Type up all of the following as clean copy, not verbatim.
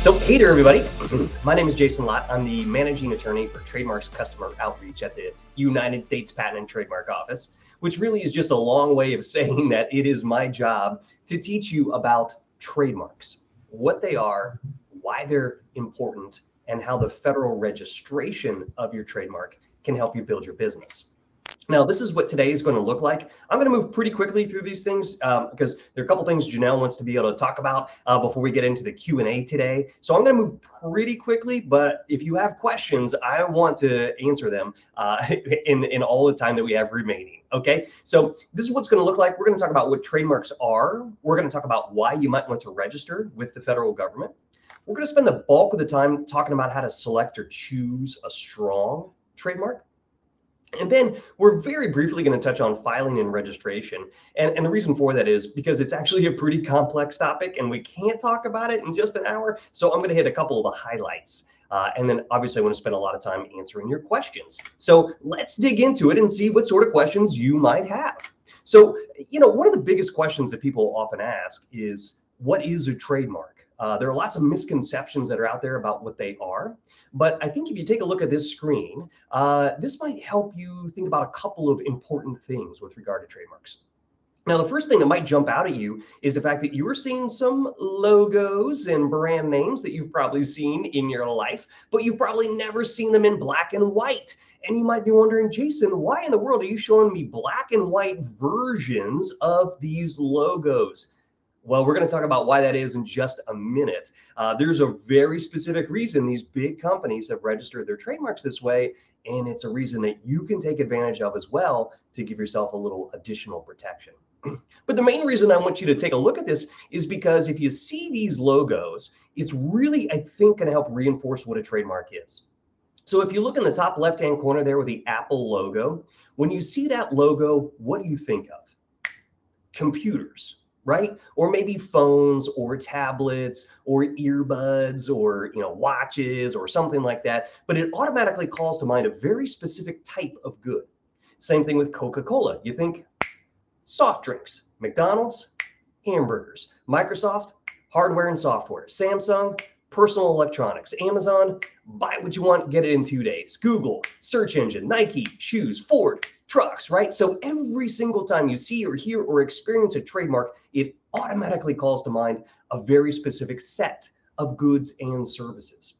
So, hey there, everybody. My name is Jason Lott. I'm the managing attorney for Trademark's customer outreach at the United States Patent and Trademark Office, which really is just a long way of saying that it is my job to teach you about trademarks, what they are, why they're important, and how the federal registration of your trademark can help you build your business. Now, this is what today is going to look like. I'm going to move pretty quickly through these things because there are a couple things Janelle wants to be able to talk about before we get into the Q&A today. So I'm going to move pretty quickly, but if you have questions, I want to answer them in all the time that we have remaining. Okay, so this is what's going to look like. We're going to talk about what trademarks are. We're going to talk about why you might want to register with the federal government. We're going to spend the bulk of the time talking about how to select or choose a strong trademark. And then we're very briefly going to touch on filing and registration. And the reason for that is because it's actually a pretty complex topic and we can't talk about it in just an hour. So I'm going to hit a couple of the highlights. And then obviously I want to spend a lot of time answering your questions. So let's dig into it and see what sort of questions you might have. So, one of the biggest questions that people often ask is, what is a trademark? There are lots of misconceptions that are out there about what they are. But I think if you take a look at this screen, this might help you think about a couple of important things with regard to trademarks. Now, the first thing that might jump out at you is the fact that you are seeing some logos and brand names that you've probably seen in your life, but you've probably never seen them in black and white. And you might be wondering, Jason, why in the world are you showing me black and white versions of these logos? Well, we're going to talk about why that is in just a minute. There's a very specific reason these big companies have registered their trademarks this way, and it's a reason that you can take advantage of as well to give yourself a little additional protection. But the main reason I want you to take a look at this is because if you see these logos, it's really, I think, going to help reinforce what a trademark is. So if you look in the top left-hand corner there with the Apple logo, when you see that logo, what do you think of? Computers. Right? Or maybe phones or tablets or earbuds or watches or something like that. But it automatically calls to mind a very specific type of good. Same thing with Coca-Cola. You think soft drinks, McDonald's, hamburgers, Microsoft, hardware and software, Samsung, personal electronics, Amazon, buy what you want, get it in 2 days. Google, search engine, Nike, shoes, Ford, trucks, right? So every single time you see or hear or experience a trademark, it automatically calls to mind a very specific set of goods and services.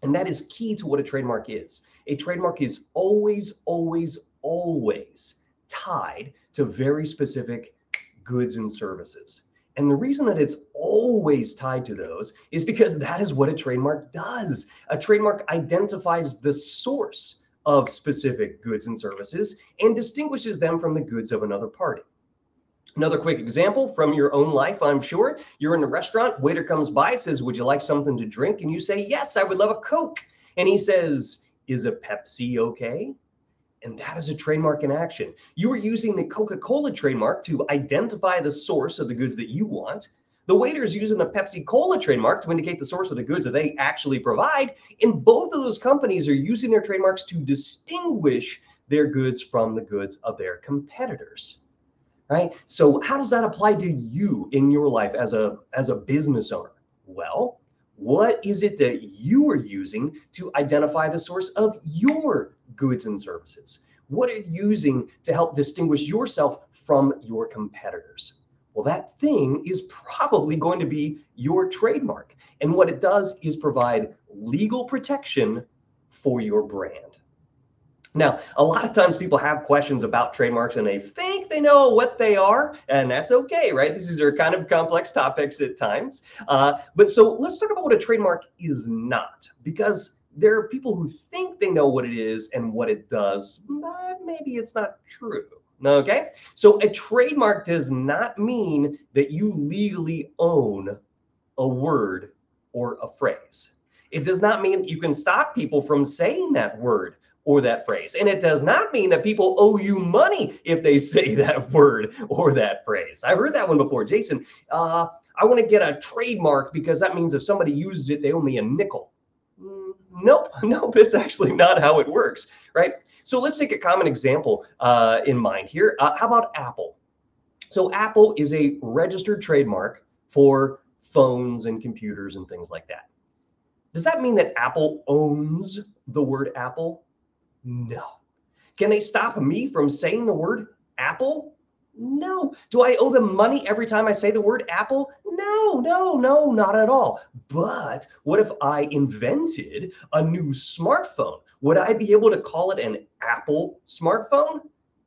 And that is key to what a trademark is. A trademark is always, always, always tied to very specific goods and services. And the reason that it's always tied to those is because that is what a trademark does. A trademark identifies the source of specific goods and services and distinguishes them from the goods of another party. Another quick example from your own life, I'm sure. You're in a restaurant, waiter comes by, says, would you like something to drink? And you say, yes, I would love a Coke. And he says, is a Pepsi okay? And that is a trademark in action. You are using the Coca-Cola trademark to identify the source of the goods that you want. The waiter is using a Pepsi-Cola trademark to indicate the source of the goods that they actually provide. And both of those companies are using their trademarks to distinguish their goods from the goods of their competitors. Right? So how does that apply to you in your life as a business owner? Well, what is it that you are using to identify the source of your goods and services? What are you using to help distinguish yourself from your competitors? Well, that thing is probably going to be your trademark. And what it does is provide legal protection for your brand. Now, a lot of times people have questions about trademarks and they think they know what they are, and that's okay, right? These are kind of complex topics at times. But so let's talk about what a trademark is not, because there are people who think they know what it is and what it does, but maybe it's not true. Okay, so a trademark does not mean that you legally own a word or a phrase. It does not mean that you can stop people from saying that word or that phrase. And it does not mean that people owe you money if they say that word or that phrase. I've heard that one before. Jason, I want to get a trademark because that means if somebody uses it, they owe me a nickel. Nope, that's actually not how it works, right? So let's take a common example in mind here. How about Apple? So Apple is a registered trademark for phones and computers and things like that. Does that mean that Apple owns the word Apple? No. Can they stop me from saying the word Apple? No. Do I owe them money every time I say the word Apple? No, no, no, not at all. But what if I invented a new smartphone? Would I be able to call it an Apple smartphone?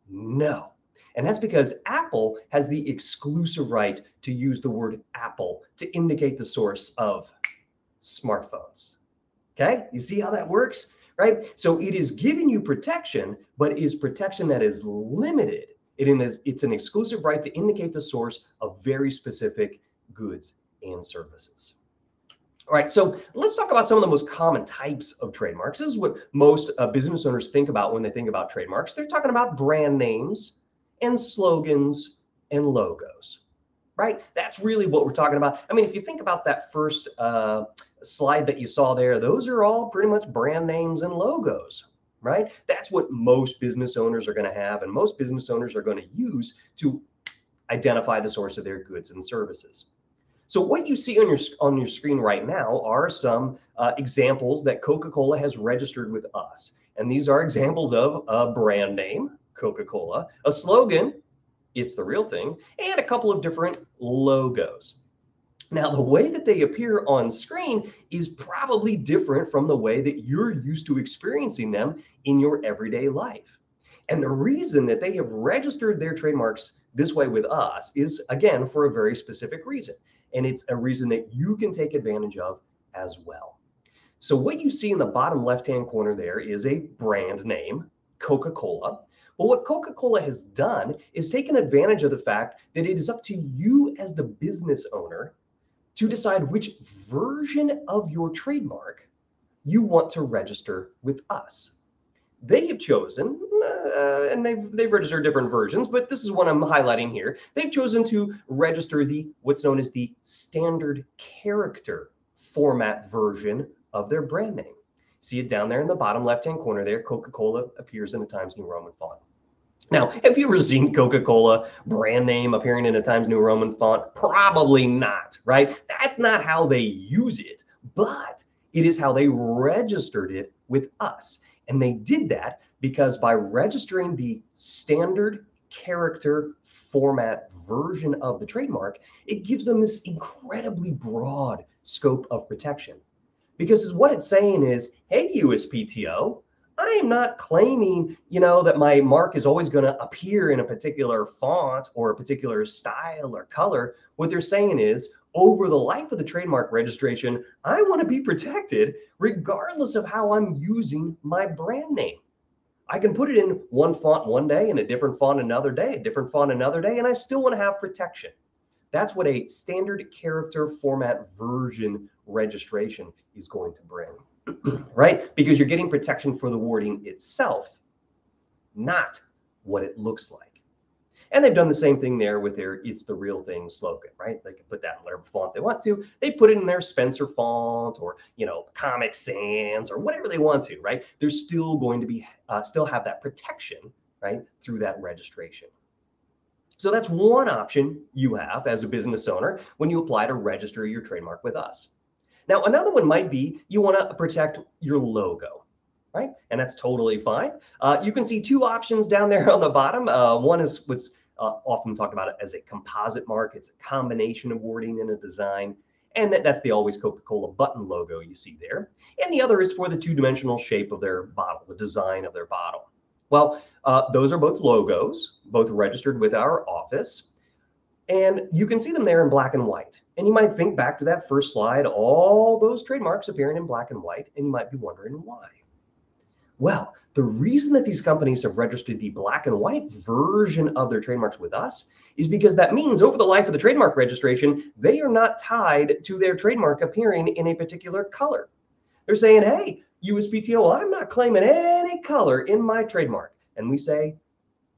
No. And that's because Apple has the exclusive right to use the word Apple to indicate the source of smartphones. Okay, you see how that works, right? So it is giving you protection, but it is protection that is limited. It's an exclusive right to indicate the source of very specific goods and services. All right, so let's talk about some of the most common types of trademarks. This is what most business owners think about when they think about trademarks. They're talking about brand names and slogans and logos, right? That's really what we're talking about. I mean, if you think about that first slide that you saw there, those are all pretty much brand names and logos, right? That's what most business owners are going to have, and most business owners are going to use to identify the source of their goods and services. So what you see on your screen right now are some examples that Coca-Cola has registered with us. And these are examples of a brand name, Coca-Cola, a slogan, "It's the real thing," and a couple of different logos. Now, the way that they appear on screen is probably different from the way that you're used to experiencing them in your everyday life. And the reason that they have registered their trademarks this way with us is, again, for a very specific reason. And it's a reason that you can take advantage of as well. So what you see in the bottom left-hand corner there is a brand name, Coca-Cola. Well, what Coca-Cola has done is taken advantage of the fact that it is up to you as the business owner to decide which version of your trademark you want to register with us. They have chosen, and they've registered different versions, but this is what I'm highlighting here. They've chosen to register what's known as the standard character format version of their brand name. See it down there in the bottom left-hand corner there, Coca-Cola appears in a Times New Roman font. Now, have you ever seen Coca-Cola brand name appearing in a Times New Roman font? Probably not, right? That's not how they use it, but it is how they registered it with us. And they did that because by registering the standard character format version of the trademark, it gives them this incredibly broad scope of protection. Because what it's saying is, hey, USPTO, I am not claiming, that my mark is always going to appear in a particular font or a particular style or color. What they're saying is, over the life of the trademark registration, I want to be protected regardless of how I'm using my brand name. I can put it in one font one day and a different font another day, a different font another day, and I still want to have protection. That's what a standard character format version registration is going to bring. Right? Because you're getting protection for the wording itself, not what it looks like. And they've done the same thing there with their "It's the Real Thing" slogan, right? They can put that in whatever font they want to. They put it in their Spencer font or, Comic Sans or whatever they want to, right? They're still going to be, still have that protection, right? Through that registration. So that's one option you have as a business owner when you apply to register your trademark with us. Now, another one might be you want to protect your logo, right? And that's totally fine. You can see two options down there on the bottom. One is what's often talked about as a composite mark. It's a combination of wording and a design. And that's the Always Coca-Cola button logo you see there. And the other is for the two-dimensional shape of their bottle, the design of their bottle. Well, those are both logos, both registered with our office. And you can see them there in black and white. And you might think back to that first slide, all those trademarks appearing in black and white, and you might be wondering why. Well, the reason that these companies have registered the black and white version of their trademarks with us is because that means over the life of the trademark registration, they are not tied to their trademark appearing in a particular color. They're saying, hey, USPTO, I'm not claiming any color in my trademark. And we say,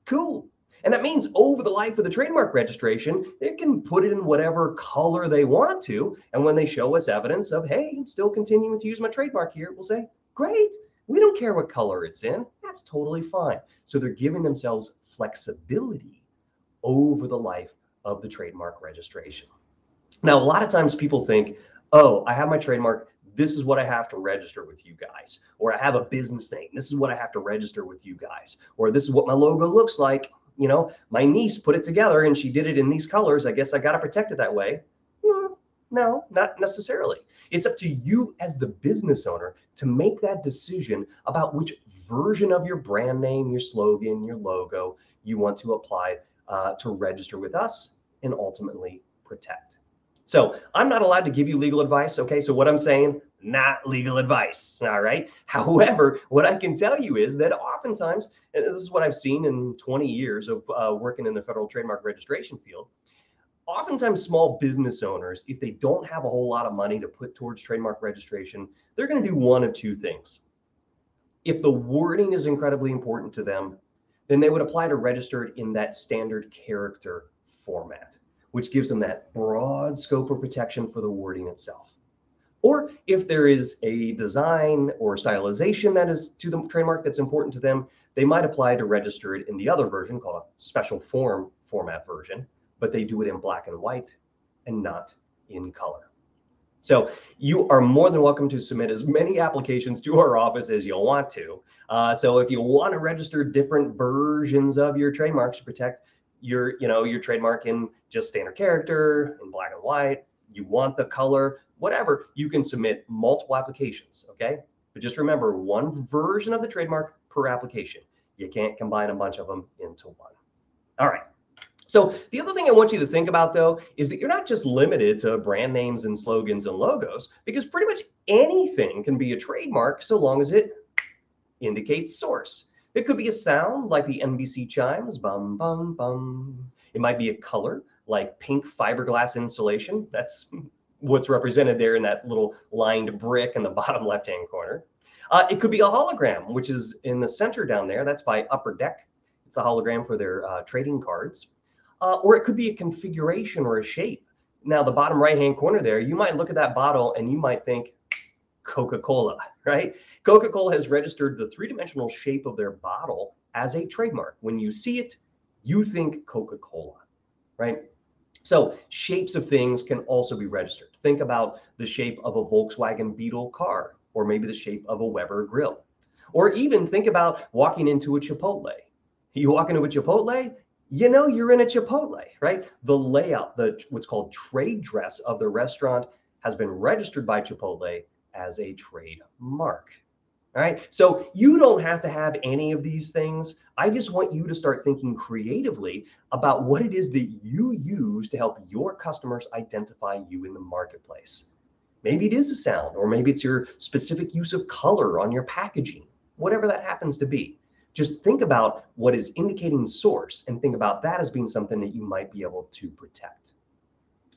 cool. And that means over the life of the trademark registration, they can put it in whatever color they want to. And when they show us evidence of, hey, I'm still continuing to use my trademark here, we'll say, great. We don't care what color it's in. That's totally fine. So they're giving themselves flexibility over the life of the trademark registration. Now, a lot of times people think, oh, I have my trademark. this is what I have to register with you guys. Or I have a business name. This is what I have to register with you guys. Or this is what my logo looks like. You know, my niece put it together and she did it in these colors. I guess I got to protect it that way. No, not necessarily. It's up to you as the business owner to make that decision about which version of your brand name, your slogan, your logo you want to apply to register with us and ultimately protect. So I'm not allowed to give you legal advice. Okay, so what I'm saying, not legal advice. All right. However, what I can tell you is that oftentimes, and this is what I've seen in 20 years of working in the federal trademark registration field, oftentimes small business owners, if they don't have a whole lot of money to put towards trademark registration, they're going to do one of two things. If the wording is incredibly important to them, then they would apply to register it in that standard character format, which gives them that broad scope of protection for the wording itself. Or if there is a design or stylization that is to the trademark that's important to them, they might apply to register it in the other version called a special form format version, but they do it in black and white and not in color. So you are more than welcome to submit as many applications to our office as you'll want to. So if you want to register different versions of your trademarks to protect your trademark in just standard character, in black and white, you want the color, whatever, you can submit multiple applications, okay? But just remember, one version of the trademark per application. You can't combine a bunch of them into one. All right. So the other thing I want you to think about, though, is that you're not just limited to brand names and slogans and logos, because pretty much anything can be a trademark so long as it indicates source. It could be a sound like the NBC chimes, bum, bum, bum. It might be a color like pink fiberglass insulation. That's what's represented there in that little lined brick in the bottom left-hand corner. It could be a hologram, which is in the center down there. That's by Upper Deck. It's a hologram for their trading cards. Or it could be a configuration or a shape. Now, the bottom right-hand corner there, you might look at that bottle and you might think Coca-Cola, right? Coca-Cola has registered the three-dimensional shape of their bottle as a trademark. When you see it, you think Coca-Cola, right? So shapes of things can also be registered. Think about the shape of a Volkswagen Beetle car, or maybe the shape of a Weber grill. Or even think about walking into a Chipotle. You walk into a Chipotle, you know you're in a Chipotle, right? The layout, what's called trade dress of the restaurant has been registered by Chipotle as a trademark. All right. So you don't have to have any of these things. I just want you to start thinking creatively about what it is that you use to help your customers identify you in the marketplace. Maybe it is a sound, or maybe it's your specific use of color on your packaging, whatever that happens to be. Just think about what is indicating source and think about that as being something that you might be able to protect.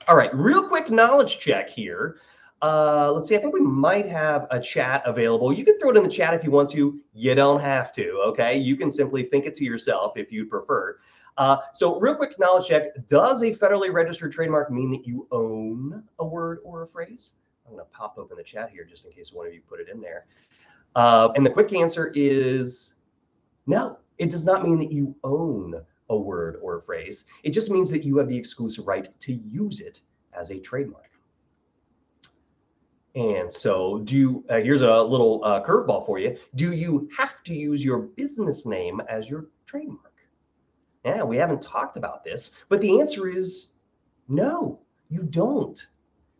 All right, real quick knowledge check here. Let's see, I think we might have a chat available. You can throw it in the chat if you want to. You don't have to, okay? You can simply think it to yourself if you prefer. So real quick knowledge check. Does a federally registered trademark mean that you own a word or a phrase? I'm going to pop open the chat here just in case one of you put it in there. And the quick answer is no. It does not mean that you own a word or a phrase. It just means that you have the exclusive right to use it as a trademark. And so here's a little curveball for you. Do you have to use your business name as your trademark? Yeah, we haven't talked about this, but the answer is no, you don't,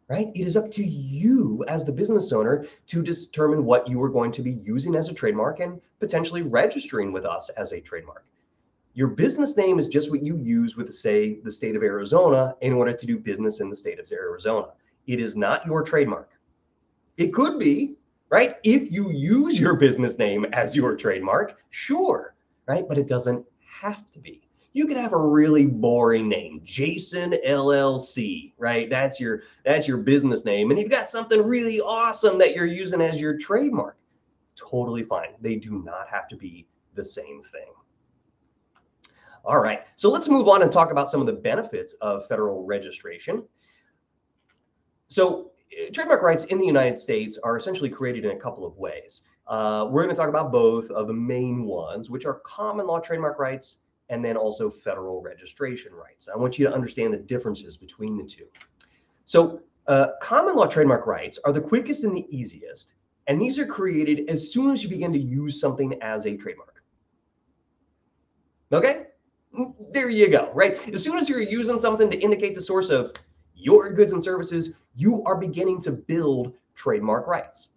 right? It is up to you as the business owner to determine what you are going to be using as a trademark and potentially registering with us as a trademark. Your business name is just what you use with, say, the state of Arizona in order to do business in the state of Arizona. It is not your trademark. It could be, right? If you use your business name as your trademark, sure, right? But it doesn't have to be. You could have a really boring name, Jason LLC, right? That's your business name. And you've got something really awesome that you're using as your trademark. Totally fine. They do not have to be the same thing. All right, so let's move on and talk about some of the benefits of federal registration. So trademark rights in the United States are essentially created in a couple of ways. We're going to talk about both of the main ones, which are common law trademark rights and then also federal registration rights. I want you to understand the differences between the two. So Common law trademark rights are the quickest and the easiest, and these are created as soon as you begin to use something as a trademark. Okay, there you go, right? As soon as you're using something to indicate the source of your goods and services, you are beginning to build trademark rights.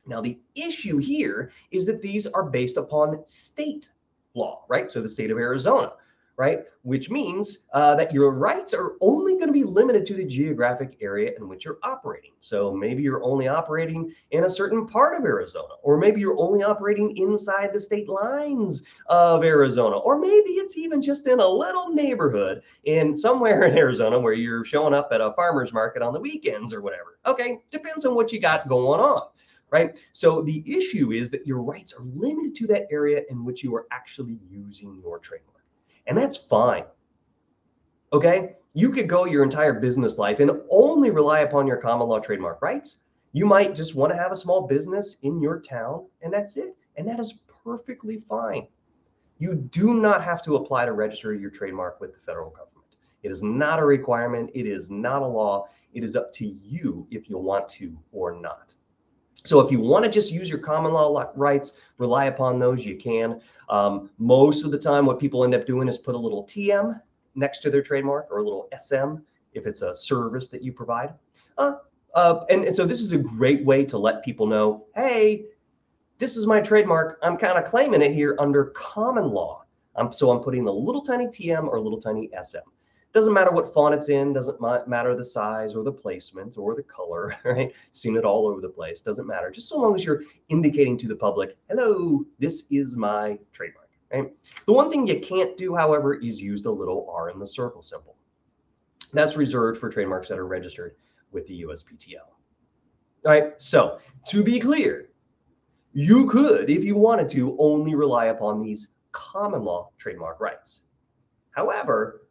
Now, the issue here is that these are based upon state law, right? So the state of Arizona, right? Which means that your rights are only going to be limited to the geographic area in which you're operating. So maybe you're only operating in a certain part of Arizona, or maybe you're only operating inside the state lines of Arizona, or maybe it's even just in a little neighborhood in somewhere in Arizona where you're showing up at a farmer's market on the weekends or whatever. Okay, depends on what you got going on. Right? So the issue is that your rights are limited to that area in which you are actually using your trademark. And that's fine. Okay? You could go your entire business life and only rely upon your common law trademark rights. You might just want to have a small business in your town, and that's it. And that is perfectly fine. You do not have to apply to register your trademark with the federal government. It is not a requirement. It is not a law. It is up to you if you want to or not. So if you want to just use your common law rights, rely upon those, you can. Most of the time, what people end up doing is put a little TM next to their trademark, or a little SM if it's a service that you provide. And so this is a great way to let people know, hey, this is my trademark. I'm kind of claiming it here under common law. So I'm putting a little tiny TM or a little tiny SM. Doesn't matter what font it's in, doesn't matter the size or the placement or the color, right? Seen it all over the place, doesn't matter. Just so long as you're indicating to the public, hello, this is my trademark, right? The one thing you can't do, however, is use the little R in the circle symbol. That's reserved for trademarks that are registered with the USPTO. All right, so to be clear, you could, if you wanted to, only rely upon these common law trademark rights. However,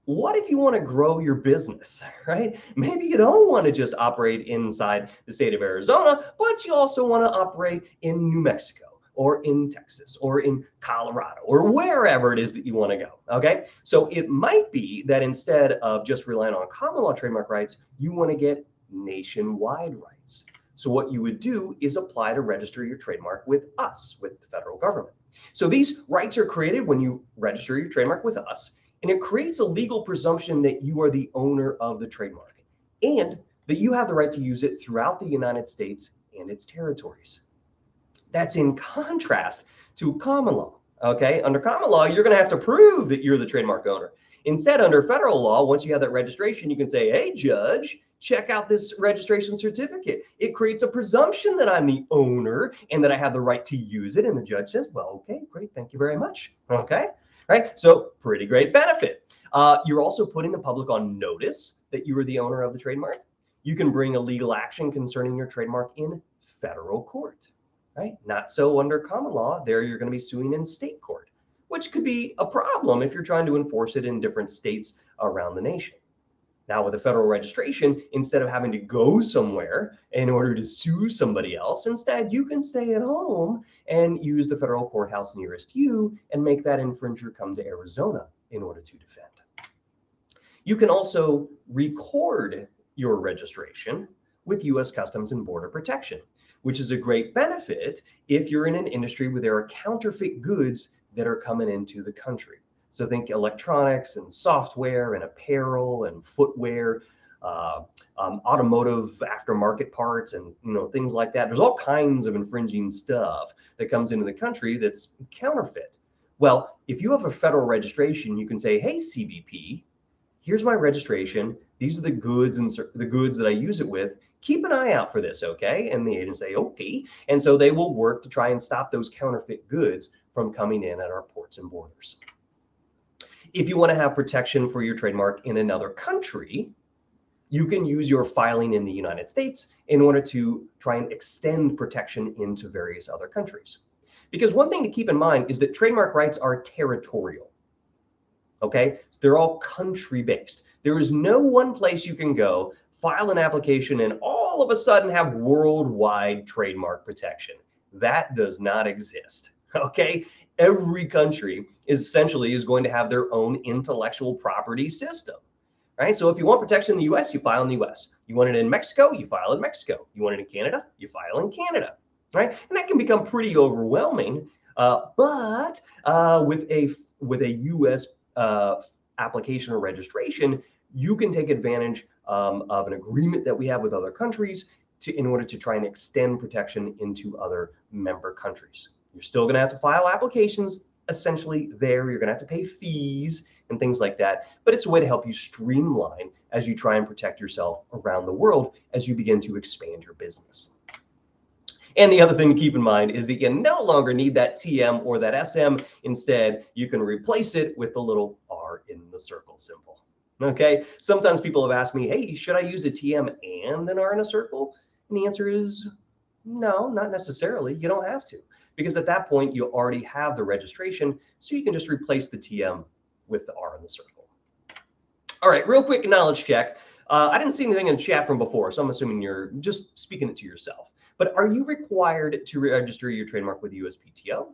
what if you want to grow your business, right? Maybe you don't want to just operate inside the state of Arizona, but you also want to operate in New Mexico or in Texas or in Colorado or wherever it is that you want to go, okay? So it might be that instead of just relying on common law trademark rights, you want to get nationwide rights. So what you would do is apply to register your trademark with us, with the federal government. So these rights are created when you register your trademark with us. And it creates a legal presumption that you are the owner of the trademark and that you have the right to use it throughout the United States and its territories. That's in contrast to common law. Okay, under common law, you're going to have to prove that you're the trademark owner. Instead, under federal law, once you have that registration, you can say, hey, judge, check out this registration certificate. It creates a presumption that I'm the owner and that I have the right to use it. And the judge says, well, okay, great. Thank you very much. Okay. Right? So pretty great benefit. You're also putting the public on notice that you are the owner of the trademark. You can bring a legal action concerning your trademark in federal court, right? Not so under common law. There you're going to be suing in state court, which could be a problem if you're trying to enforce it in different states around the nation. Now, with a federal registration, instead of having to go somewhere in order to sue somebody else, instead you can stay at home and use the federal courthouse nearest you and make that infringer come to Arizona in order to defend. You can also record your registration with U.S. Customs and Border Protection, which is a great benefit if you're in an industry where there are counterfeit goods that are coming into the country. So think electronics and software and apparel and footwear, automotive aftermarket parts and things like that. There's all kinds of infringing stuff that comes into the country that's counterfeit. Well, if you have a federal registration, you can say, hey, CBP, here's my registration. These are the goods and the goods that I use it with. Keep an eye out for this, okay? And the agents say, okay. And so they will work to try and stop those counterfeit goods from coming in at our ports and borders. If you want to have protection for your trademark in another country, you can use your filing in the United States in order to try and extend protection into various other countries. Because one thing to keep in mind is that trademark rights are territorial. Okay, they're all country-based. There is no one place you can go, file an application, and all of a sudden have worldwide trademark protection. That does not exist. Okay, every country is going to have their own intellectual property system. right? So if you want protection in the US, you file in the US. You want it in Mexico, you file in Mexico. You want it in Canada, you file in Canada, right? And that can become pretty overwhelming. But with a US application or registration, you can take advantage of an agreement that we have with other countries in order to try and extend protection into other member countries. You're still going to have to file applications essentially there. You're going to have to pay fees and things like that. But it's a way to help you streamline as you try and protect yourself around the world as you begin to expand your business. And the other thing to keep in mind is that you no longer need that TM or that SM. Instead, you can replace it with the little R in the circle symbol. Okay, sometimes people have asked me, hey, should I use a TM and an R in a circle? And the answer is no, not necessarily. You don't have to, because at that point, you already have the registration, so you can just replace the TM with the R in the circle. All right, real quick knowledge check. I didn't see anything in chat from before, so I'm assuming you're just speaking it to yourself. But are you required to register your trademark with the USPTO?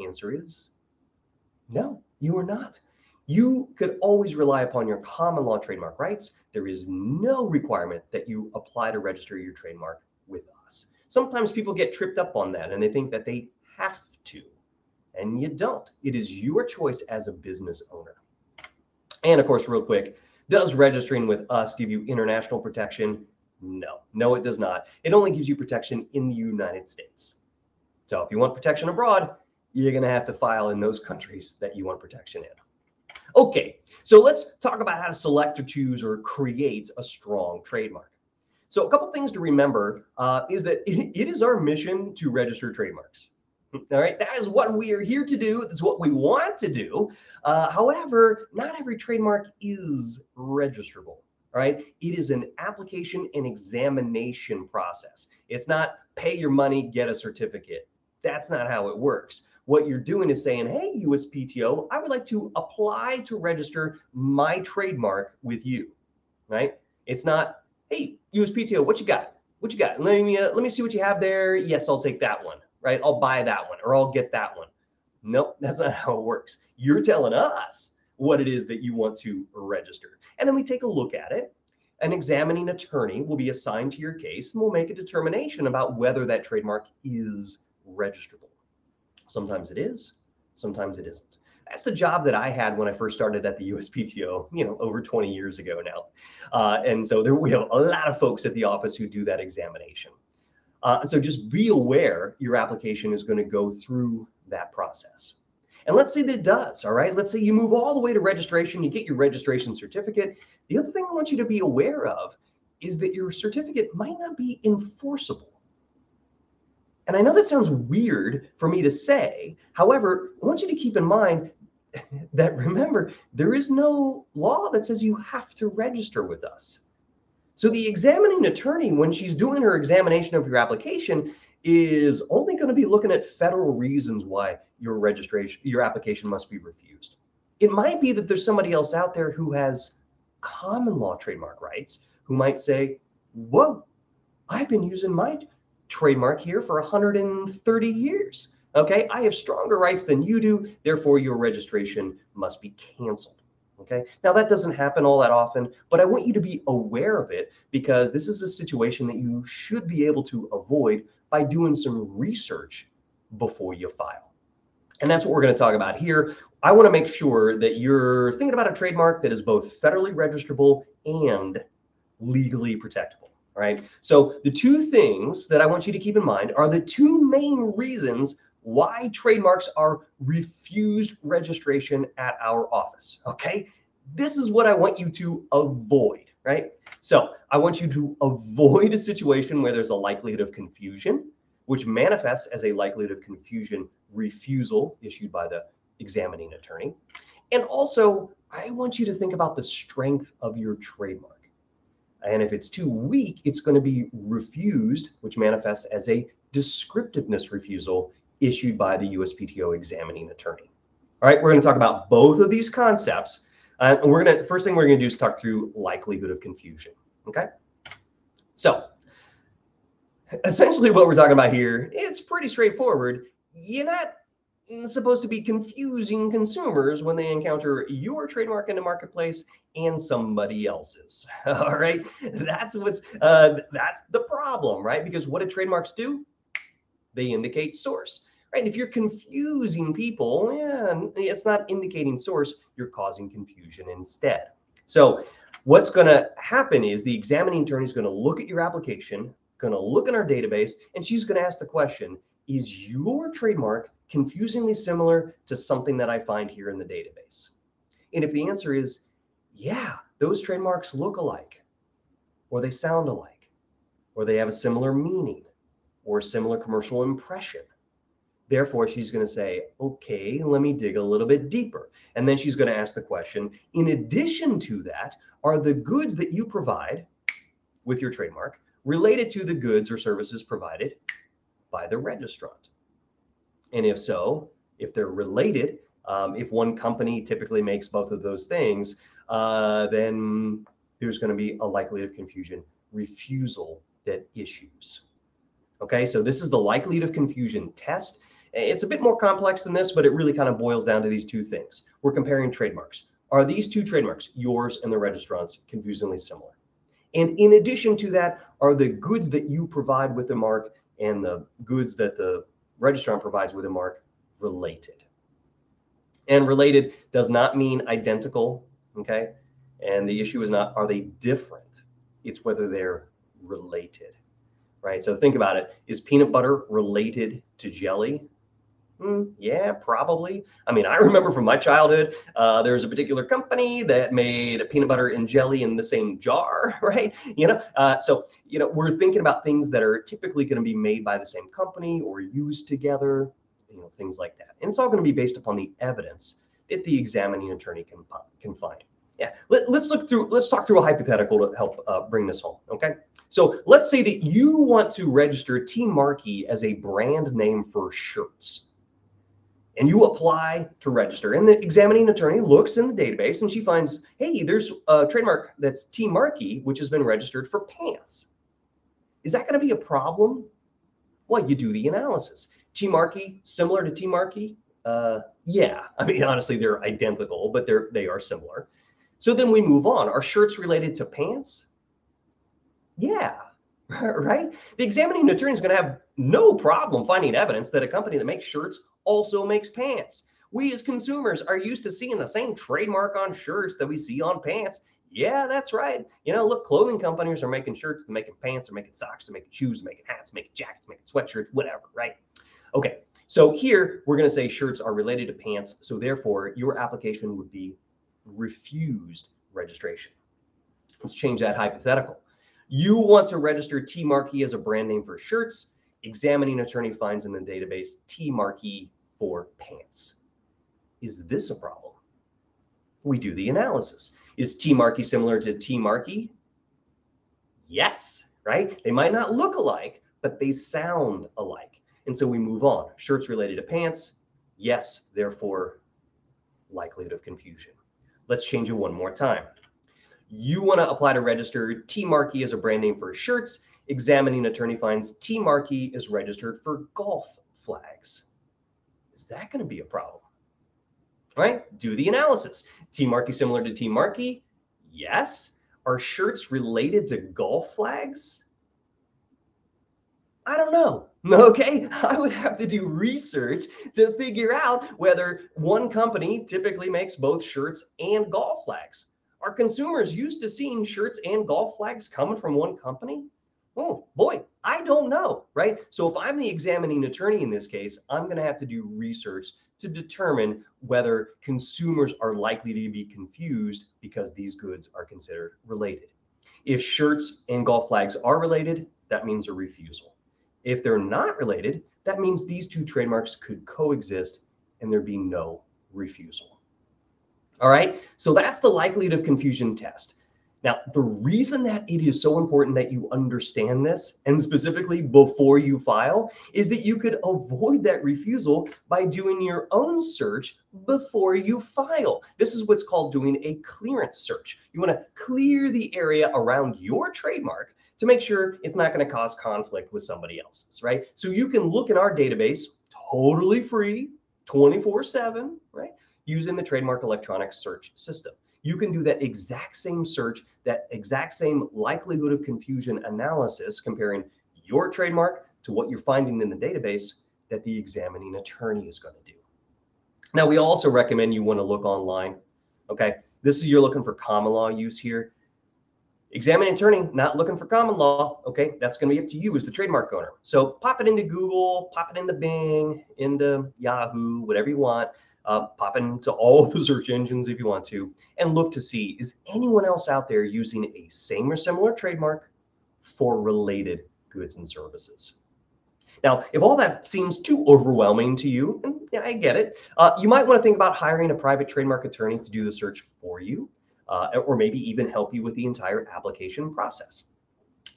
Answer is no, you are not. You could always rely upon your common law trademark rights. There is no requirement that you apply to register your trademark with us. Sometimes people get tripped up on that and they think that they have to, and you don't. It is your choice as a business owner. And of course, real quick, does registering with us give you international protection? No, it does not. It only gives you protection in the United States. So if you want protection abroad, you're going to have to file in those countries that you want protection in. Okay, so let's talk about how to select or choose or create a strong trademark. So a couple things to remember is that it is our mission to register trademarks. All right, that is what we are here to do. That's what we want to do. However, not every trademark is registrable. All right, it is an application and examination process. It's not pay your money, get a certificate. That's not how it works. What you're doing is saying, hey, USPTO, I would like to apply to register my trademark with you, right? It's not, hey, USPTO, what you got? What you got? Let me see what you have there. Yes, I'll take that one, right? I'll buy that one or I'll get that one. Nope, that's not how it works. You're telling us what it is that you want to register. And then we take a look at it. An examining attorney will be assigned to your case and will make a determination about whether that trademark is registrable. Sometimes it is, sometimes it isn't. That's the job that I had when I first started at the USPTO, over 20 years ago now. And so we have a lot of folks at the office who do that examination. And so just be aware your application is going to go through that process. And let's say that it does, all right? Let's say you move all the way to registration, you get your registration certificate. The other thing I want you to be aware of is that your certificate might not be enforceable. And I know that sounds weird for me to say. However, I want you to keep in mind that, remember, there is no law that says you have to register with us. So the examining attorney, when she's doing her examination of your application, is only going to be looking at federal reasons why your application must be refused. It might be that there's somebody else out there who has common law trademark rights who might say, whoa, I've been using my trademark here for 130 years. Okay, I have stronger rights than you do, therefore your registration must be canceled. Okay, now that doesn't happen all that often, but I want you to be aware of it because this is a situation that you should be able to avoid by doing some research before you file. And that's what we're going to talk about here. I want to make sure that you're thinking about a trademark that is both federally registrable and legally protectable. All right. So the two things that I want you to keep in mind are the two main reasons why trademarks are refused registration at our office. Okay. This is what I want you to avoid, right? So I want you to avoid a situation where there's a likelihood of confusion, which manifests as a likelihood of confusion refusal issued by the examining attorney. And also, I want you to think about the strength of your trademark. And if it's too weak, it's going to be refused, which manifests as a descriptiveness refusal issued by the USPTO examining attorney. All right, we're going to talk about both of these concepts. And the first thing we're going to do is talk through likelihood of confusion. Okay. So essentially what we're talking about here, it's pretty straightforward. You're not supposed to be confusing consumers when they encounter your trademark in the marketplace and somebody else's. All right, that's the problem, right? Because what do trademarks do? They indicate source, right? If you're confusing people, yeah, it's not indicating source, you're causing confusion instead. So what's going to happen is the examining attorney is going to look at your application, going to look in our database, and she's going to ask the question, is your trademark confusingly similar to something that I find here in the database? And if the answer is, yeah, those trademarks look alike, or they sound alike, or they have a similar meaning, or a similar commercial impression, therefore, she's going to say, okay, let me dig a little bit deeper. And then she's going to ask the question, in addition to that, are the goods that you provide with your trademark related to the goods or services provided by the registrant? And if so, if they're related, if one company typically makes both of those things, then there's going to be a likelihood of confusion refusal that issues. Okay, so this is the likelihood of confusion test. It's a bit more complex than this, but it really kind of boils down to these two things. We're comparing trademarks. Are these two trademarks, yours and the registrant's, confusingly similar? And in addition to that, are the goods that you provide with the mark and the goods that the registrant provides with a mark related? And related does not mean identical, okay? And the issue is not, are they different? It's whether they're related, right? So think about it. Is peanut butter related to jelly? Yeah, probably. I mean, I remember from my childhood, there was a particular company that made peanut butter and jelly in the same jar, right? So we're thinking about things that are typically going to be made by the same company or used together, things like that. And it's all going to be based upon the evidence that the examining attorney can find. Yeah, let's talk through a hypothetical to help bring this home. Okay, so let's say that you want to register T Markey as a brand name for shirts. And you apply to register, and the examining attorney looks in the database and she finds, hey, there's a trademark that's T Markey, which has been registered for pants. Is that going to be a problem? Well, you do the analysis. T Markey, similar to T Markey? Yeah, I mean, honestly, they're identical, but they are similar. So then we move on. Are shirts related to pants? Yeah, right? The examining attorney is going to have no problem finding evidence that a company that makes shirts also makes pants. We as consumers are used to seeing the same trademark on shirts that we see on pants. Yeah, that's right. Look, clothing companies are making shirts, they're making pants, they're making socks, they're making shoes, they're making hats, they're making jackets, they're making sweatshirts, whatever, right? Okay, so here we're going to say shirts are related to pants. So therefore, your application would be refused registration. Let's change that hypothetical. You want to register T Markey as a brand name for shirts. Examining attorney finds in the database T Markey for pants. Is this a problem? We do the analysis. Is T Markey similar to T Markey? Yes, right? They might not look alike, but they sound alike. And so we move on. Shirts related to pants? Yes, therefore, likelihood of confusion. Let's change it one more time. You want to apply to register T Markey as a brand name for shirts. Examining attorney finds T Markey is registered for golf flags. Is that going to be a problem? All right, do the analysis. T Markey similar to T Markey? Yes. Are shirts related to golf flags? I don't know. Okay, I would have to do research to figure out whether one company typically makes both shirts and golf flags. Are consumers used to seeing shirts and golf flags coming from one company? Oh boy, I don't know, right? So if I'm the examining attorney in this case, I'm going to have to do research to determine whether consumers are likely to be confused because these goods are considered related. If shirts and golf flags are related, that means a refusal. If they're not related, that means these two trademarks could coexist and there be no refusal. All right, so that's the likelihood of confusion test. Now, the reason that it is so important that you understand this, and specifically before you file, is that you could avoid that refusal by doing your own search before you file. This is what's called doing a clearance search. You want to clear the area around your trademark to make sure it's not going to cause conflict with somebody else's, right? So you can look in our database totally free, 24/7, right? Using the trademark electronic search system. You can do that exact same search, that exact same likelihood of confusion analysis, comparing your trademark to what you're finding in the database that the examining attorney is going to do. Now, we also recommend you want to look online. Okay, this is, you're looking for common law use here. Examining attorney, not looking for common law. Okay, that's going to be up to you as the trademark owner. So pop it into Google, pop it into Bing, into Yahoo, whatever you want. Pop into all of the search engines if you want to, and look to see, is anyone else out there using a same or similar trademark for related goods and services? Now, if all that seems too overwhelming to you, and yeah, I get it, you might want to think about hiring a private trademark attorney to do the search for you, or maybe even help you with the entire application process.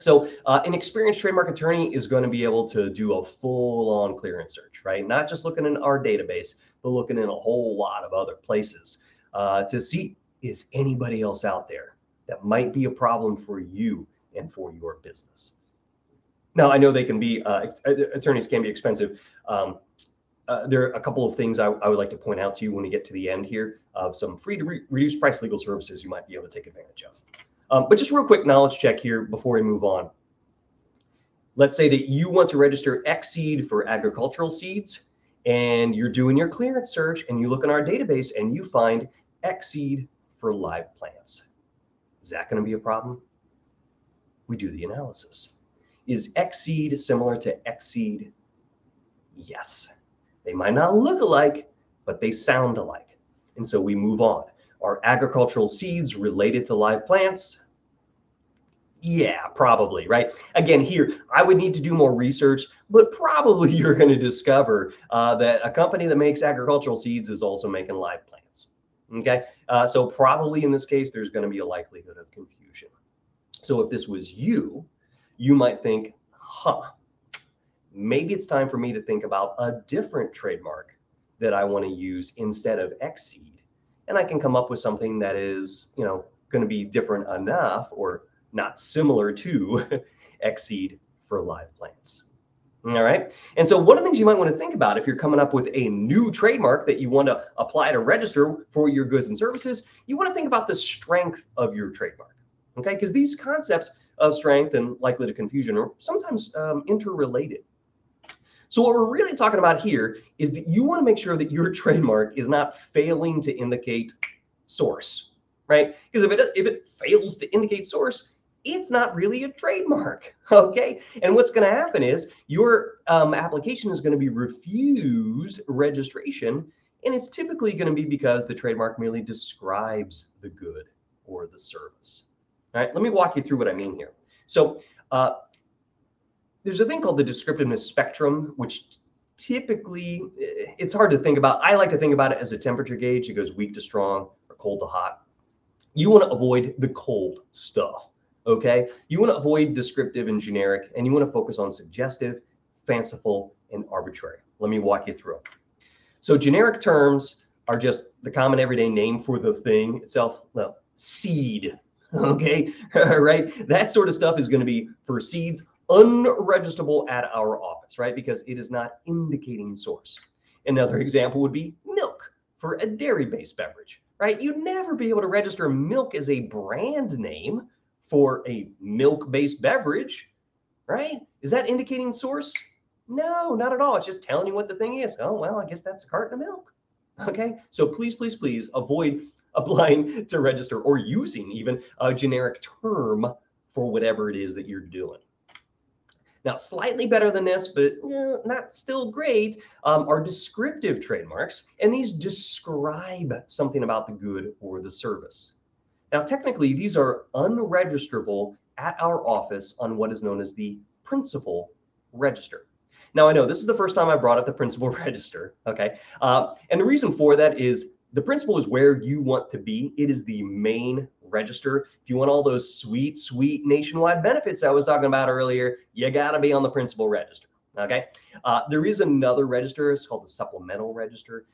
So an experienced trademark attorney is going to be able to do a full-on clearance search, right? Not just looking in our database, but looking in a whole lot of other places to see, is anybody else out there that might be a problem for you and for your business. Now, I know they can be, attorneys can be expensive. There are a couple of things I would like to point out to you when we get to the end here of some free to reduced price legal services you might be able to take advantage of. But just real quick knowledge check here before we move on. Let's say that you want to register X seed for agricultural seeds, and you're doing your clearance search, and you look in our database and you find X seed for live plants. Is that going to be a problem? We do the analysis. Is X seed similar to X seed? Yes. They might not look alike, but they sound alike. And so we move on. Are agricultural seeds related to live plants? Yeah, probably, right? Again, here, I would need to do more research, but probably you're going to discover that a company that makes agricultural seeds is also making live plants. Okay, so probably in this case, there's going to be a likelihood of confusion. So if this was you, you might think, maybe it's time for me to think about a different trademark that I want to use instead of X seed. And I can come up with something that is, going to be different enough or not similar to X seed for live plants. All right. And so one of the things you might want to think about if you're coming up with a new trademark that you want to apply to register for your goods and services, you want to think about the strength of your trademark. Okay, because these concepts of strength and likelihood of confusion are sometimes interrelated. So what we're really talking about here is that you want to make sure that your trademark is not failing to indicate source, right? Because if it fails to indicate source, it's not really a trademark, okay? And what's going to happen is your application is going to be refused registration, and it's typically going to be because the trademark merely describes the good or the service. All right, let me walk you through what I mean here. So there's a thing called the descriptiveness spectrum, which typically it's hard to think about. I like to think about it as a temperature gauge. It goes weak to strong or cold to hot. You want to avoid the cold stuff, okay? You want to avoid descriptive and generic, and you want to focus on suggestive, fanciful, and arbitrary. Let me walk you through it. So generic terms are just the common everyday name for the thing itself. Well, seed, okay, right? That sort of stuff is going to be for seeds unregistrable at our office, right? Because it is not indicating source. Another example would be milk for a dairy-based beverage, right? You'd never be able to register milk as a brand name for a milk-based beverage, right? Is that indicating source? No, not at all. It's just telling you what the thing is. Oh, well, I guess that's a carton of milk. Okay, so please, please, please avoid applying to register or using even a generic term for whatever it is that you're doing. Now, slightly better than this, but not still great, are descriptive trademarks, and these describe something about the good or the service. Now, technically, these are unregisterable at our office on what is known as the principal register. Now, I know this is the first time I brought up the principal register, okay? And the reason for that is the principal is where you want to be. It is the main register. If you want all those sweet, sweet nationwide benefits I was talking about earlier, you got to be on the principal register, okay? There is another register. It's called the supplemental register,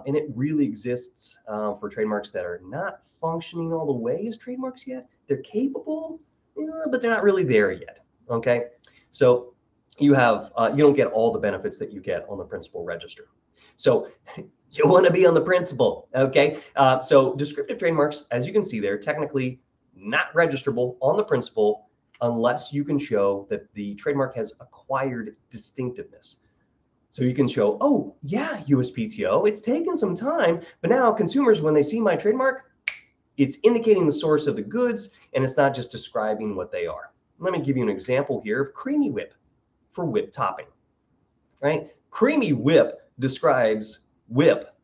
and it really exists for trademarks that are not functioning all the way as trademarks yet. They're capable, but they're not really there yet, okay? So you have you don't get all the benefits that you get on the principal register. So you want to be on the principle, okay? So descriptive trademarks, as you can see there, technically not registrable on the principle unless you can show that the trademark has acquired distinctiveness. So you can show, oh yeah, USPTO, it's taken some time, but now consumers, when they see my trademark, it's indicating the source of the goods, and it's not just describing what they are. Let me give you an example here of creamy whip for whip topping, right? Creamy whip describes whip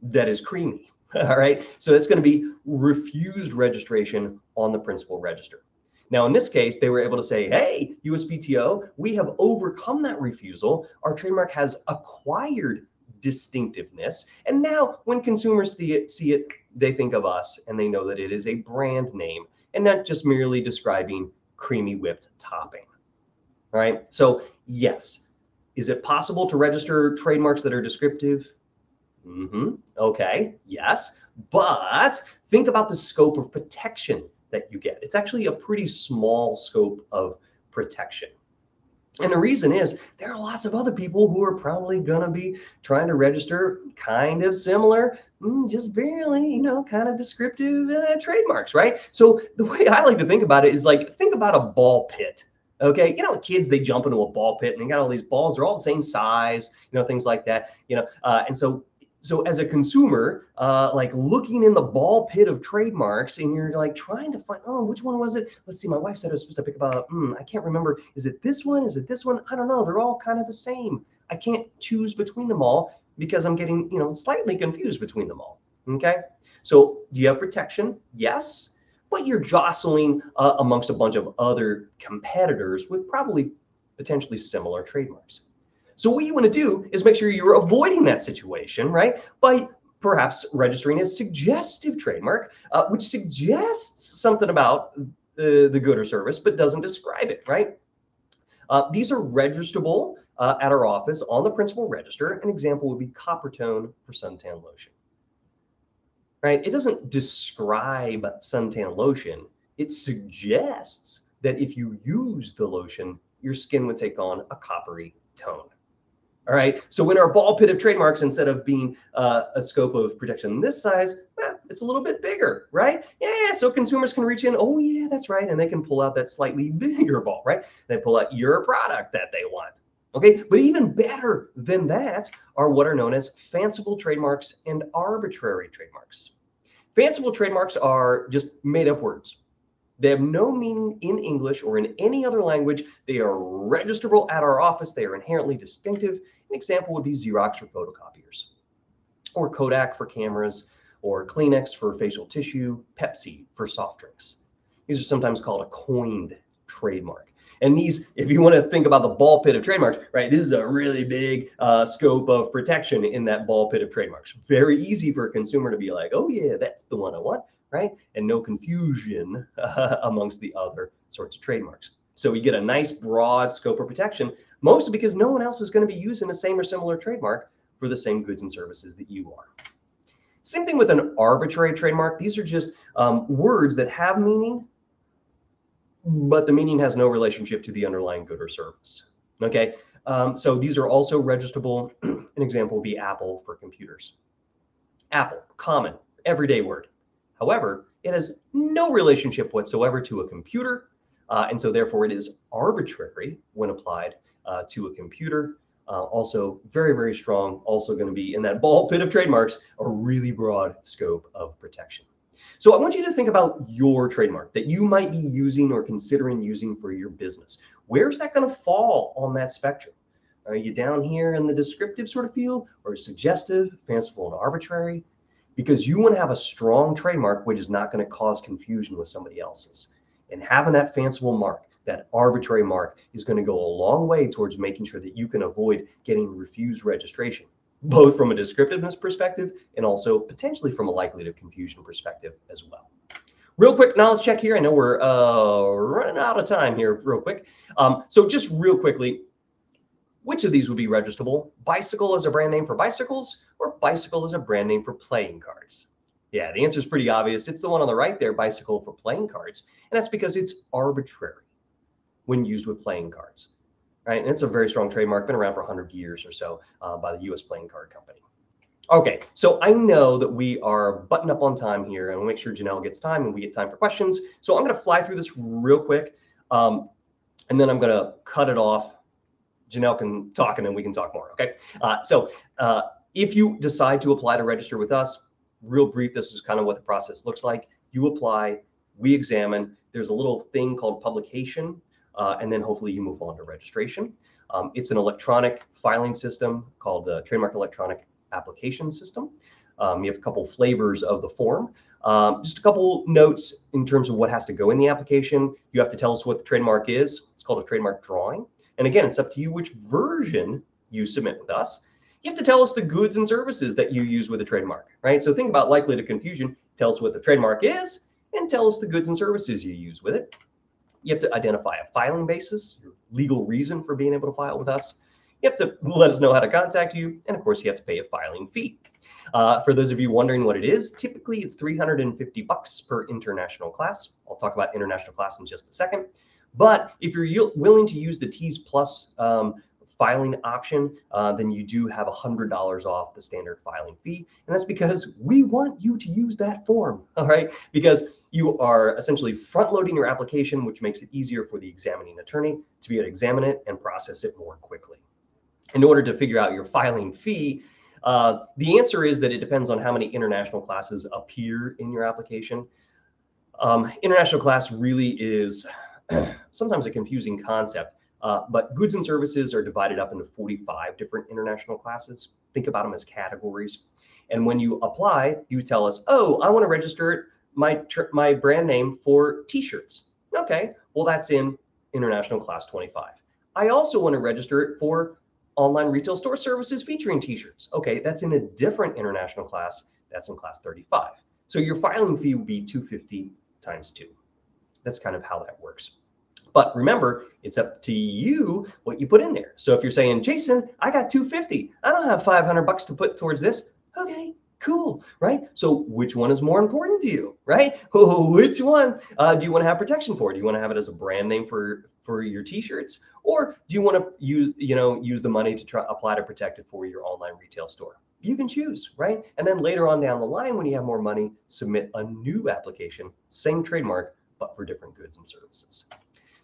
that is creamy, all right? So it's going to be refused registration on the principal register. Now, in this case, they were able to say, hey, USPTO, we have overcome that refusal. Our trademark has acquired distinctiveness. And now when consumers see it, they think of us and they know that it is a brand name and not just merely describing creamy whipped topping. All right. So yes, is it possible to register trademarks that are descriptive? Okay, yes. But think about the scope of protection that you get. It's actually a pretty small scope of protection. And the reason is there are lots of other people who are probably going to be trying to register kind of similar, just barely, kind of descriptive trademarks, right? So the way I like to think about it is like, think about a ball pit. Okay, kids, they jump into a ball pit and they got all these balls, they're all the same size, things like that, and so as a consumer, like looking in the ball pit of trademarks and you're like trying to find, oh, which one was it? Let's see, my wife said I was supposed to pick about, I can't remember. Is it this one? Is it this one? I don't know. They're all kind of the same. I can't choose between them all because I'm getting, slightly confused between them all. Okay. So do you have protection? Yes. But you're jostling amongst a bunch of other competitors with probably potentially similar trademarks. So what you want to do is make sure you're avoiding that situation, right? By perhaps registering a suggestive trademark, which suggests something about the good or service, but doesn't describe it, right? These are registrable at our office on the principal register. An example would be Coppertone for suntan lotion, right? It doesn't describe suntan lotion. It suggests that if you use the lotion, your skin would take on a coppery tone. All right. So in our ball pit of trademarks, instead of being a scope of protection this size, it's a little bit bigger, right? Yeah. So consumers can reach in. Oh, yeah, that's right. And they can pull out that slightly bigger ball, right? They pull out your product that they want. Okay. But even better than that are what are known as fanciful trademarks and arbitrary trademarks. Fanciful trademarks are just made up words. They have no meaning in English or in any other language. They are registrable at our office. They are inherently distinctive. An example would be Xerox for photocopiers, or Kodak for cameras, or Kleenex for facial tissue, Pepsi for soft drinks. These are sometimes called a coined trademark. And these, if you want to think about the ball pit of trademarks, right, this is a really big scope of protection in that ball pit of trademarks. Very easy for a consumer to be like, oh yeah, that's the one I want, right? And no confusion amongst the other sorts of trademarks. So we get a nice broad scope of protection, mostly because no one else is going to be using the same or similar trademark for the same goods and services that you are. Same thing with an arbitrary trademark. These are just words that have meaning, but the meaning has no relationship to the underlying good or service. Okay, so these are also registrable. An example would be Apple for computers. Apple, common, everyday word. However, it has no relationship whatsoever to a computer, and so therefore it is arbitrary when applied to a computer. Also very, very strong, also going to be in that ball pit of trademarks, a really broad scope of protection. So I want you to think about your trademark that you might be using or considering using for your business. Where's that going to fall on that spectrum? Are you down here in the descriptive sort of field, or suggestive, fanciful, and arbitrary? Because you want to have a strong trademark which is not going to cause confusion with somebody else's. And having that fanciful mark, that arbitrary mark, is going to go a long way towards making sure that you can avoid getting refused registration, both from a descriptiveness perspective and also potentially from a likelihood of confusion perspective as well. Real quick knowledge check here. I know we're running out of time here real quick. So just real quickly, which of these would be registrable? Bicycle as a brand name for bicycles, or bicycle as a brand name for playing cards? Yeah, the answer is pretty obvious. It's the one on the right there, bicycle for playing cards. And that's because it's arbitrary when used with playing cards, right? And it's a very strong trademark, been around for 100 years or so by the US Playing Card Company. Okay, so I know that we are buttoned up on time here, and we'll make sure Janelle gets time and we get time for questions. So I'm going to fly through this real quick, and then I'm going to cut it off. Janelle can talk, and then we can talk more. Okay, if you decide to apply to register with us, real brief, this is kind of what the process looks like. You apply, we examine. There's a little thing called publication, and then hopefully you move on to registration. It's an electronic filing system called the Trademark Electronic Application System. You have a couple flavors of the form. Just a couple notes in terms of what has to go in the application. You have to tell us what the trademark is. It's called a trademark drawing. And again, it's up to you which version you submit with us. You have to tell us the goods and services that you use with a trademark, right? So think about likely to confusion. Tell us what the trademark is and tell us the goods and services you use with it. You have to identify a filing basis, your legal reason for being able to file with us. You have to let us know how to contact you. And of course, you have to pay a filing fee. For those of you wondering what it is, typically it's $350 per international class. I'll talk about international class in just a second. But if you're willing to use the T's Plus filing option, then you do have $100 off the standard filing fee. And that's because we want you to use that form, all right? Because you are essentially front-loading your application, which makes it easier for the examining attorney to be able to examine it and process it more quickly. In order to figure out your filing fee, the answer is that it depends on how many international classes appear in your application. International class really is sometimes a confusing concept, but goods and services are divided up into 45 different international classes. Think about them as categories. And when you apply, you tell us, oh, I want to register my brand name for t-shirts. Okay, well, that's in international class 25. I also want to register it for online retail store services featuring t-shirts. Okay, that's in a different international class. That's in class 35. So your filing fee would be $250 times 2. That's kind of how that works. But remember, it's up to you what you put in there. So if you're saying, Jason, I got $250. I don't have $500 to put towards this. Okay, cool, right? So which one is more important to you, right? Which one do you want to have protection for? Do you want to have it as a brand name for your t-shirts? Or do you want to use the money to apply to protect it for your online retail store? You can choose, right? And then later on down the line, when you have more money, submit a new application, same trademark, but for different goods and services.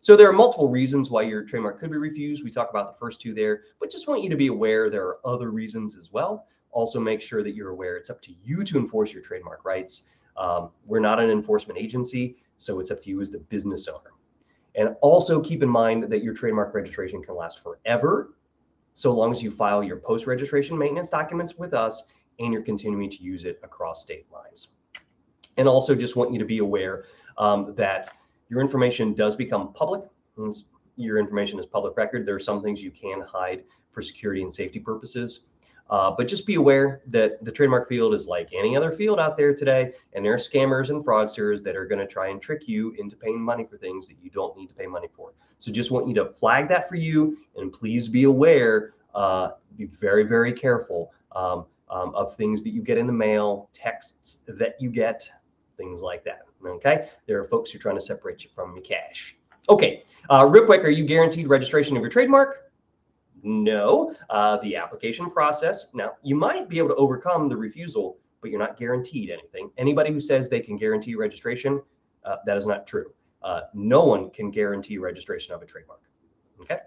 So there are multiple reasons why your trademark could be refused. We talked about the first two there, but just want you to be aware there are other reasons as well. Also make sure that you're aware it's up to you to enforce your trademark rights. We're not an enforcement agency, so it's up to you as the business owner. And also keep in mind that your trademark registration can last forever, so long as you file your post-registration maintenance documents with us and you're continuing to use it across state lines. And also just want you to be aware that your information does become public. Your information is public record. There are some things you can hide for security and safety purposes. But just be aware that the trademark field is like any other field out there today, and there are scammers and fraudsters that are going to try and trick you into paying money for things that you don't need to pay money for. So just want you to flag that for you, and please be aware, be very, very careful of things that you get in the mail, texts that you get, things like that. Okay, there are folks who are trying to separate you from your cash. Okay, real quick, are you guaranteed registration of your trademark? No. The application process. Now, you might be able to overcome the refusal, but you're not guaranteed anything. Anybody who says they can guarantee registration, that is not true. No one can guarantee registration of a trademark. Okay.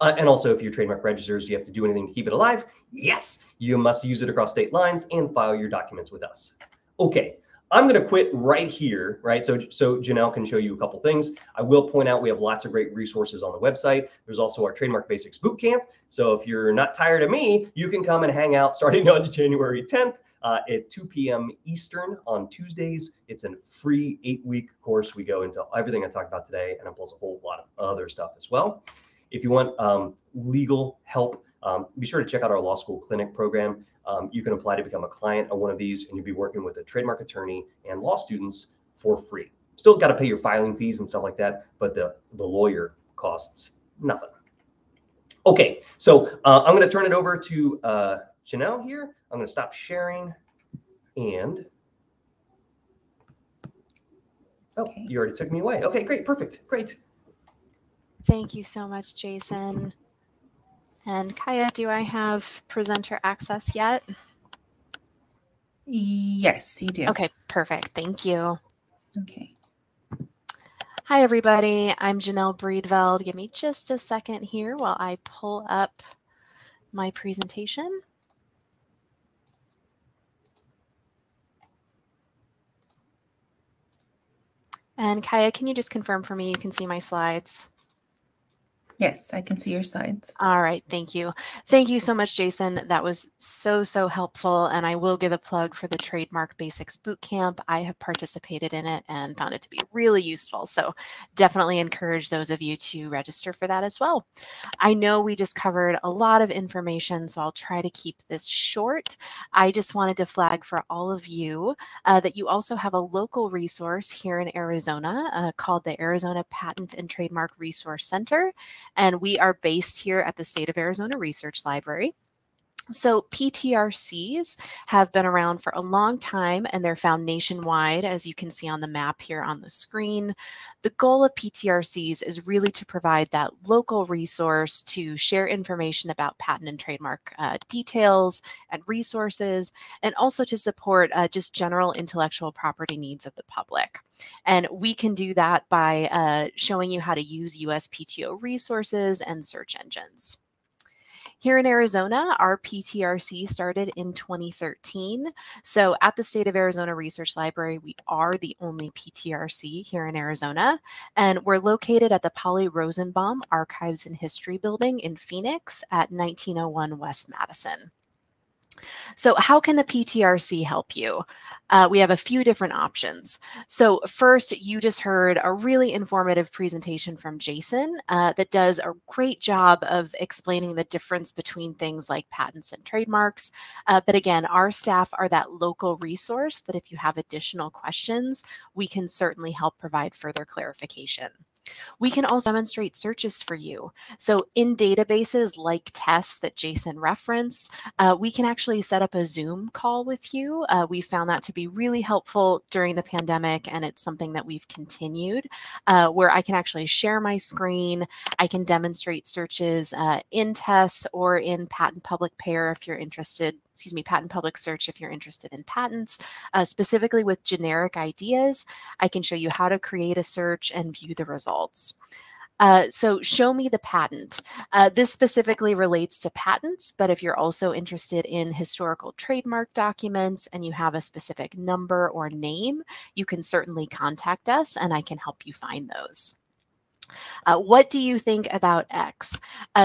And also, if your trademark registers, do you have to do anything to keep it alive? Yes, you must use it across state lines and file your documents with us. Okay. I'm going to quit right here, right? So Janelle can show you a couple things. I will point out we have lots of great resources on the website. There's also our Trademark Basics Bootcamp. So if you're not tired of me, you can come and hang out starting on January 10th at 2 p.m. Eastern on Tuesdays. It's a free 8-week course. We go into everything I talked about today and plus a whole lot of other stuff as well. If you want legal help, be sure to check out our law school clinic program. You can apply to become a client on one of these, and you'll be working with a trademark attorney and law students for free. Still got to pay your filing fees and stuff like that, but the lawyer costs nothing. Okay, so I'm going to turn it over to Janelle here. I'm going to stop sharing, and okay. You already took me away. Okay, great, perfect, great. Thank you so much, Jason. And Kaya, do I have presenter access yet? Yes, you do. Okay, perfect. Thank you. Okay. Hi, everybody. I'm Janelle Breedveld. Give me just a second here while I pull up my presentation. And Kaya, can you just confirm for me you can see my slides? Yes, I can see your slides. All right, thank you. Thank you so much, Jason. That was so helpful. And I will give a plug for the Trademark Basics Bootcamp. I have participated in it and found it to be really useful. So definitely encourage those of you to register for that as well. I know we just covered a lot of information, so I'll try to keep this short. I just wanted to flag for all of you that you also have a local resource here in Arizona called the Arizona Patent and Trademark Resource Center. And we are based here at the State of Arizona Research Library. So PTRCs have been around for a long time and they're found nationwide, as you can see on the map here on the screen. The goal of PTRCs is really to provide that local resource to share information about patent and trademark details and resources, and also to support just general intellectual property needs of the public. And we can do that by showing you how to use USPTO resources and search engines. Here in Arizona, our PTRC started in 2013. So at the State of Arizona Research Library, we are the only PTRC here in Arizona. And we're located at the Polly Rosenbaum Archives and History Building in Phoenix at 1901 West Madison. So how can the PTRC help you? We have a few different options. So first, you just heard a really informative presentation from Jason that does a great job of explaining the difference between things like patents and trademarks. But again, our staff are that local resource that if you have additional questions, we can certainly help provide further clarification. We can also demonstrate searches for you. So in databases like tests that Jason referenced, we can actually set up a Zoom call with you. We found that to be really helpful during the pandemic, and it's something that we've continued, where I can actually share my screen. I can demonstrate searches in tests or in patent public pair if you're interested, patent public search if you're interested in patents, specifically with generic ideas. I can show you how to create a search and view the results. So show me the patent. This specifically relates to patents, but if you're also interested in historical trademark documents and you have a specific number or name, you can certainly contact us and I can help you find those. What do you think about X?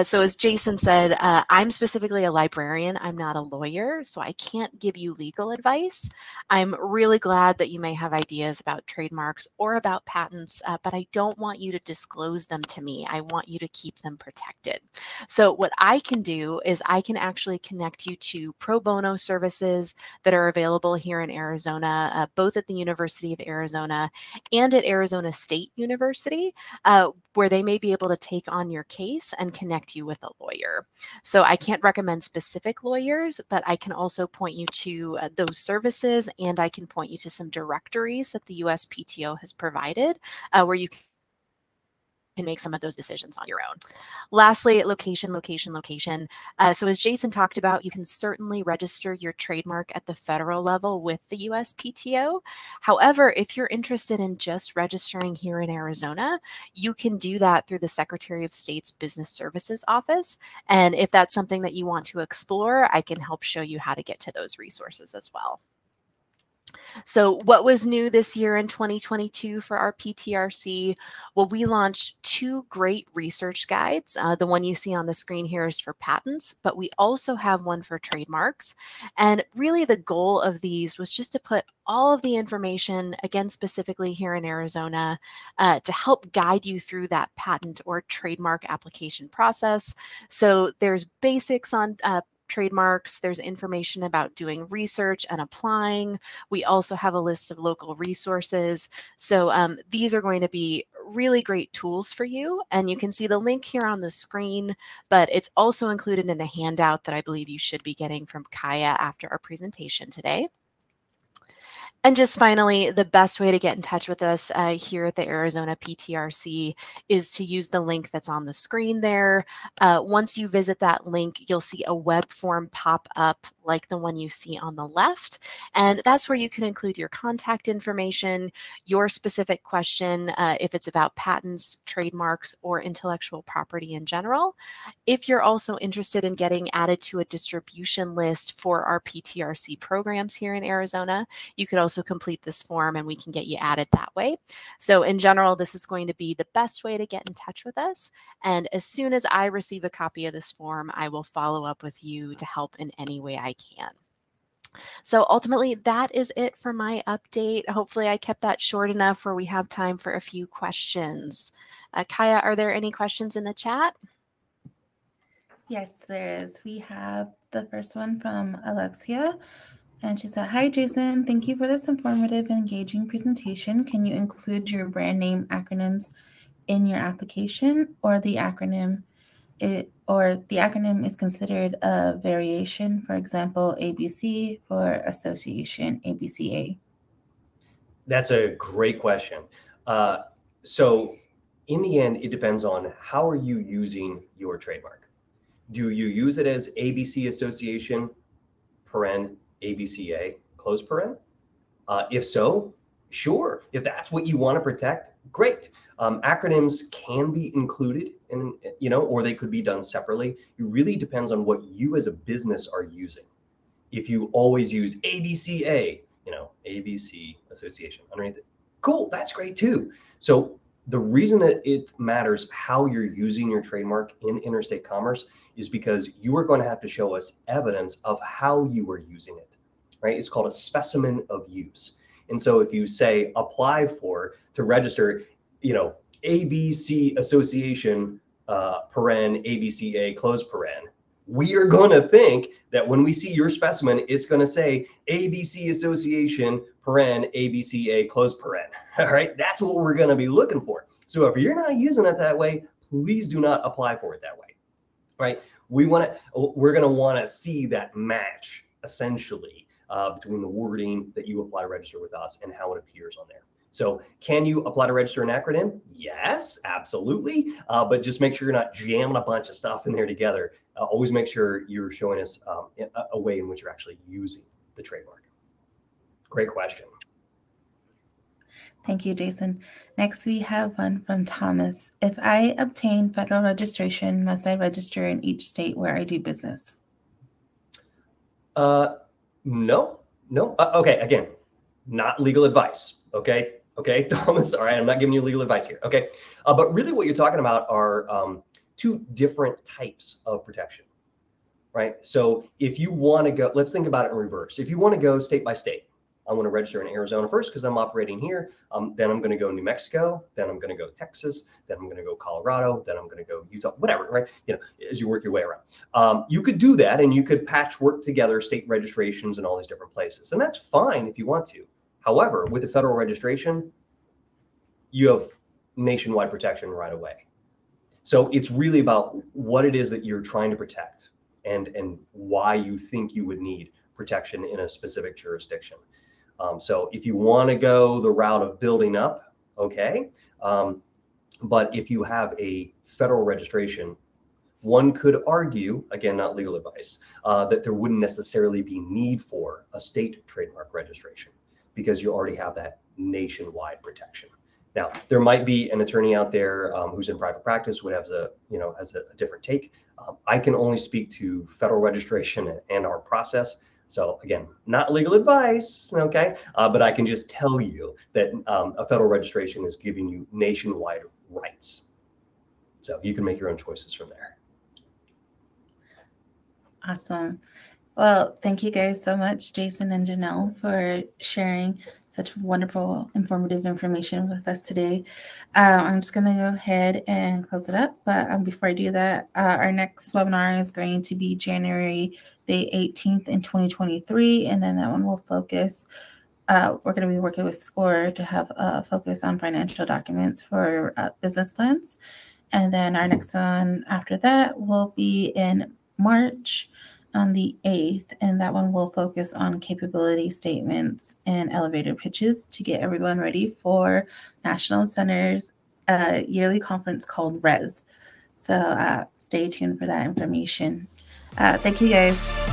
So as Jason said, I'm specifically a librarian. I'm not a lawyer, so I can't give you legal advice. I'm really glad that you may have ideas about trademarks or about patents, but I don't want you to disclose them to me. I want you to keep them protected. So what I can do is I can actually connect you to pro bono services that are available here in Arizona, both at the University of Arizona and at Arizona State University, where they may be able to take on your case and connect you with a lawyer. So I can't recommend specific lawyers, but I can also point you to those services, and I can point you to some directories that the USPTO has provided where you can make some of those decisions on your own. Lastly, location. So as Jason talked about, you can certainly register your trademark at the federal level with the USPTO. However, if you're interested in just registering here in Arizona, you can do that through the Secretary of State's Business Services Office. And if that's something that you want to explore, I can help show you how to get to those resources as well. So what was new this year in 2022 for our PTRC? Well, we launched 2 great research guides. The one you see on the screen here is for patents, but we also have one for trademarks. And really the goal of these was just to put all of the information, again, specifically here in Arizona, to help guide you through that patent or trademark application process. So there's basics on trademarks. There's information about doing research and applying. We also have a list of local resources. So these are going to be really great tools for you. And you can see the link here on the screen, but it's also included in the handout that I believe you should be getting from Kaya after our presentation today. And just finally, the best way to get in touch with us here at the Arizona PTRC is to use the link that's on the screen there. Once you visit that link, you'll see a web form pop up like the one you see on the left. And that's where you can include your contact information, your specific question, if it's about patents, trademarks, or intellectual property in general. If you're also interested in getting added to a distribution list for our PTRC programs here in Arizona, you could also complete this form and we can get you added that way. So in general, this is going to be the best way to get in touch with us. And as soon as I receive a copy of this form, I will follow up with you to help in any way I can. So ultimately, that is it for my update. Hopefully I kept that short enough where we have time for a few questions. Kaya, are there any questions in the chat? Yes, there is. We have the first one from Alexia. And she said, "Hi, Jason. Thank you for this informative and engaging presentation. Can you include your brand name acronyms in your application, or the acronym is considered a variation, for example, ABC for association, ABCA?" That's a great question. So in the end, it depends on how are you using your trademark. Do you use it as ABC Association, paren, ABCA, close paren? If so, sure. If that's what you want to protect, great. Acronyms can be included in, or they could be done separately. It really depends on what you as a business are using. If you always use ABCA, ABC Association underneath it, cool, that's great too. So the reason that it matters how you're using your trademark in interstate commerce is because you are going to have to show us evidence of how you were using it, right? It's called a specimen of use. And so if you say apply to register, ABC Association, paren, ABCA, close paren, we are going to think that when we see your specimen, it's going to say ABC Association, paren, ABCA, close paren. All right, that's what we're going to be looking for. So if you're not using it that way, please do not apply for it that way, right? We're going to want to see that match essentially between the wording that you apply to register with us and how it appears on there. So can you apply to register an acronym? Yes, absolutely. But just make sure you're not jamming a bunch of stuff in there together. Always make sure you're showing us a way in which you're actually using the trademark. Great question. Thank you, Jason. Next, we have one from Thomas. If I obtain federal registration, must I register in each state where I do business? No. Okay, again, not legal advice. Okay, Thomas. All right, I'm not giving you legal advice here. Okay, but really, what you're talking about are two different types of protection, right? So if you want to go, let's think about it in reverse. If you want to go state by state, I want to register in Arizona first because I'm operating here. Then I'm going to go New Mexico. Then I'm going to go Texas. Then I'm going to go Colorado. Then I'm going to go Utah, whatever, right? As you work your way around. You could do that and you could patchwork together state registrations in all these different places. And that's fine if you want to. However, with the federal registration, you have nationwide protection right away. So it's really about what it is that you're trying to protect and why you think you would need protection in a specific jurisdiction. So if you want to go the route of building up, okay. But if you have a federal registration, one could argue, again, not legal advice, that there wouldn't necessarily be need for a state trademark registration because you already have that nationwide protection. Now, there might be an attorney out there who's in private practice who has a different take. I can only speak to federal registration and our process. So again, not legal advice, okay? But I can just tell you that a federal registration is giving you nationwide rights. So you can make your own choices from there. Awesome. Well, thank you guys so much, Jason and Janelle, for sharing such wonderful, informative information with us today. I'm just going to go ahead and close it up. But before I do that, our next webinar is going to be January the 18th in 2023. And then that one will focus, we're going to be working with SCORE to have a focus on financial documents for business plans. And then our next one after that will be in March. on the 8th, and that one will focus on capability statements and elevator pitches to get everyone ready for National Center's yearly conference called RES. So stay tuned for that information. Thank you guys.